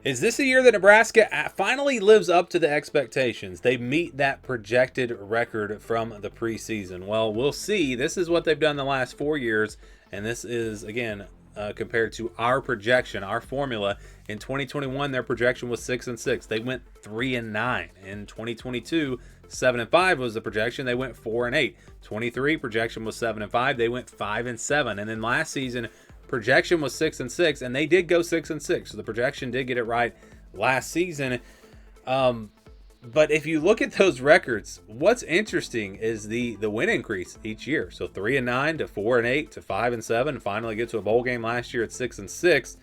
Is this a year that Nebraska finally lives up to the expectations? They meet that projected record from the preseason. Well, we'll see. This is what they've done the last 4 years, and this is, again, compared to our projection, our formula. In 2021, their projection was 6-6. They went 3-9. In 2022, 7-5 was the projection. They went 4-8. 23 projection was 7-5. They went 5-7. And then last season, projection was 6-6, and they did go 6-6. So the projection did get it right last season. But if you look at those records, what's interesting is the win increase each year. So 3-9 to 4-8 to 5-7. Finally get to a bowl game last year at 6-6.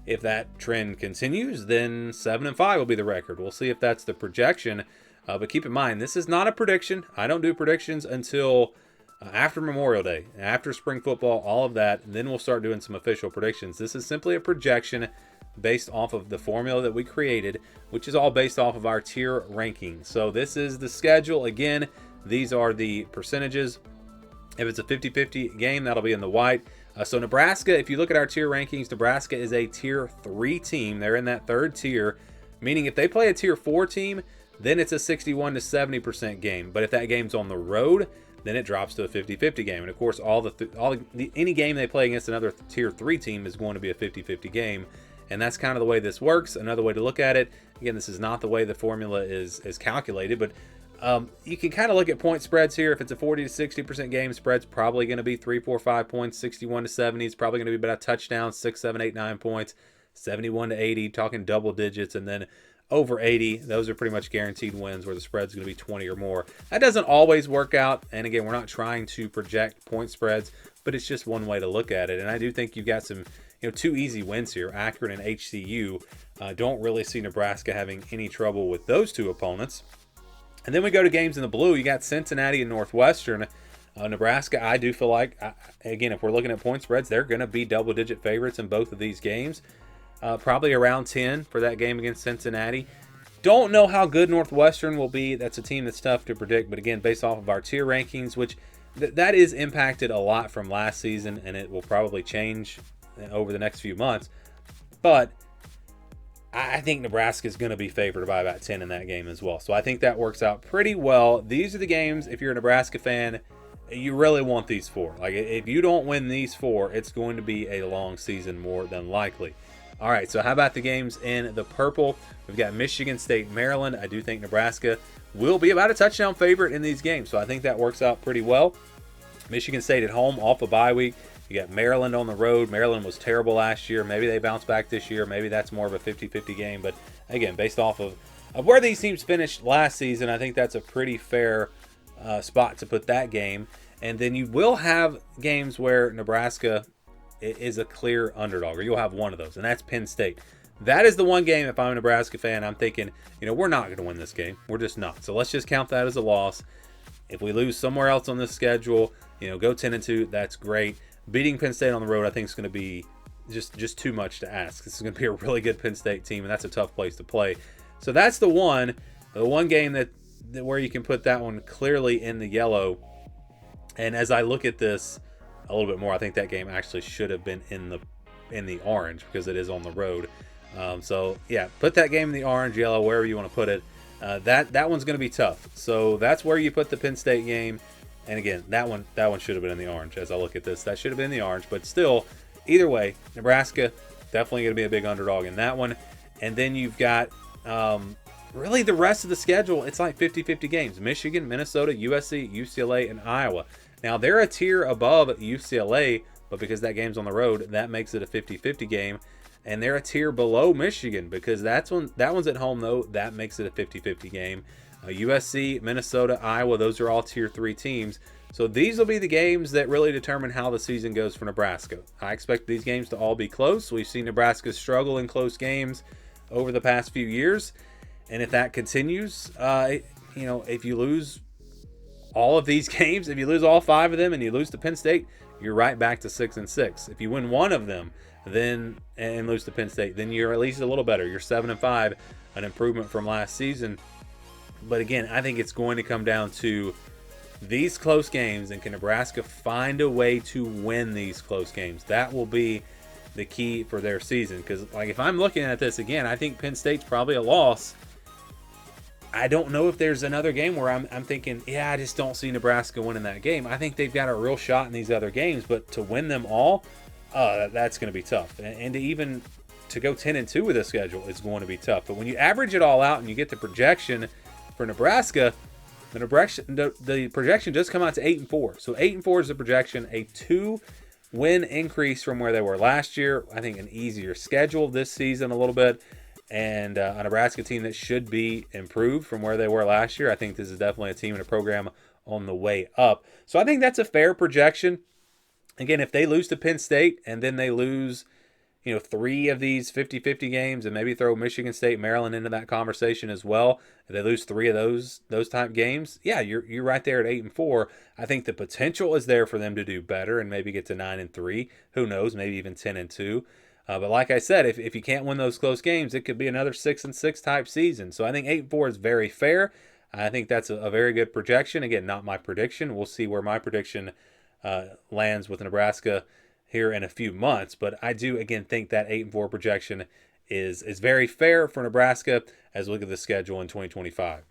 If that trend continues, then 7-5 will be the record. We'll see if that's the projection. But keep in mind, this is not a prediction. I don't do predictions until after Memorial Day, after spring football, all of that. And then we'll start doing some official predictions. This is simply a projection based off of the formula that we created, which is all based off of our tier ranking. So this is the schedule. Again, these are the percentages. If it's a 50-50 game, that'll be in the white. So Nebraska, if you look at our tier rankings, Nebraska is a tier 3 team. They're in that third tier, meaning if they play a tier 4 team, then it's a 61 to 70% game. But if that game's on the road, then it drops to a 50-50 game. And of course, any game they play against another tier 3 team is going to be a 50-50 game. And that's kind of the way this works. Another way to look at it, again, this is not the way the formula is calculated, but you can kind of look at point spreads here. If it's a 40 to 60% game, spread's probably going to be 3, 4, 5 points. 61 to 70 is probably going to be about a touchdown. 6, 7, 8, 9 points. 71 to 80, talking double digits, and then over 80, those are pretty much guaranteed wins where the spread's going to be 20 or more. That doesn't always work out, and again, we're not trying to project point spreads, but it's just one way to look at it. And I do think you've got some, two easy wins here. Akron and HCU. Don't really see Nebraska having any trouble with those two opponents. And then we go to games in the blue. You got Cincinnati and Northwestern. Nebraska, I do feel like, again, if we're looking at point spreads, they're going to be double-digit favorites in both of these games. Probably around 10 for that game against Cincinnati. Don't know how good Northwestern will be. That's a team that's tough to predict. But again, based off of our tier rankings, which that is impacted a lot from last season, and it will probably change over the next few months. But I think Nebraska is going to be favored by about 10 in that game as well. So I think that works out pretty well. These are the games, if you're a Nebraska fan, you really want these 4. Like, if you don't win these 4, it's going to be a long season more than likely. All right, so how about the games in the purple? We've got Michigan State, Maryland. I do think Nebraska will be about a touchdown favorite in these games, so I think that works out pretty well. Michigan State at home off a bye week. You got Maryland on the road. Maryland was terrible last year. Maybe they bounce back this year. Maybe that's more of a 50-50 game. But again, based off of where these teams finished last season, I think that's a pretty fair spot to put that game. And then you will have games where Nebraska is a clear underdog, or you'll have one of those, and that's Penn State. That is the one game, if I'm a Nebraska fan, I'm thinking, we're not going to win this game. We're just not. So let's just count that as a loss. If we lose somewhere else on this schedule, go 10-2, that's great. Beating Penn State on the road, I think, is going to be just too much to ask. This is going to be a really good Penn State team, and that's a tough place to play. So that's the one game that where you can put that one clearly in the yellow. And as I look at this a little bit more, I think that game actually should have been in the orange because it is on the road. So yeah, put that game in the orange, yellow, wherever you want to put it. That one's going to be tough. So that's where you put the Penn State game. And again, that one should have been in the orange. As I look at this, that should have been in the orange. But still, either way, Nebraska definitely going to be a big underdog in that one. And then you've got really the rest of the schedule. It's like 50-50 games: Michigan, Minnesota, USC, UCLA, and Iowa. Now, they're a tier above UCLA, but because that game's on the road, that makes it a 50-50 game. And they're a tier below Michigan because that one's at home, though. That makes it a 50-50 game. USC, Minnesota, Iowa, those are all tier 3 teams. So these will be the games that really determine how the season goes for Nebraska. I expect these games to all be close. We've seen Nebraska struggle in close games over the past few years. And if that continues, if you lose all of these games, if you lose all 5 of them and you lose to Penn State, you're right back to 6-6. If you win one of them and lose to Penn State, then you're at least a little better. You're 7-5, an improvement from last season. But again, I think it's going to come down to these close games, and can Nebraska find a way to win these close games? That will be the key for their season. Because, like, if I'm looking at this again, I think Penn State's probably a loss. I don't know if there's another game where I'm thinking, yeah, I just don't see Nebraska winning that game. I think they've got a real shot in these other games, but to win them all, that's going to be tough. And to even to go 10-2 with the schedule is going to be tough. But when you average it all out and you get the projection for Nebraska, the projection does come out to 8-4. So 8-4 is the projection, a 2-win increase from where they were last year. I think an easier schedule this season a little bit, and a Nebraska team that should be improved from where they were last year. I think this is definitely a team and a program on the way up. So I think that's a fair projection. Again, if they lose to Penn State and then they lose, 3 of these 50-50 games, and maybe throw Michigan State, Maryland into that conversation as well, if they lose 3 of those type games, yeah, you're right there at 8-4. I think the potential is there for them to do better and maybe get to 9-3. Who knows? Maybe even 10-2. But like I said, if you can't win those close games, it could be another 6-6 type season. So I think 8-4 is very fair. I think that's a very good projection. Again, not my prediction. We'll see where my prediction lands with Nebraska here in a few months. But I do, again, think that 8-4 projection is very fair for Nebraska as we look at the schedule in 2025.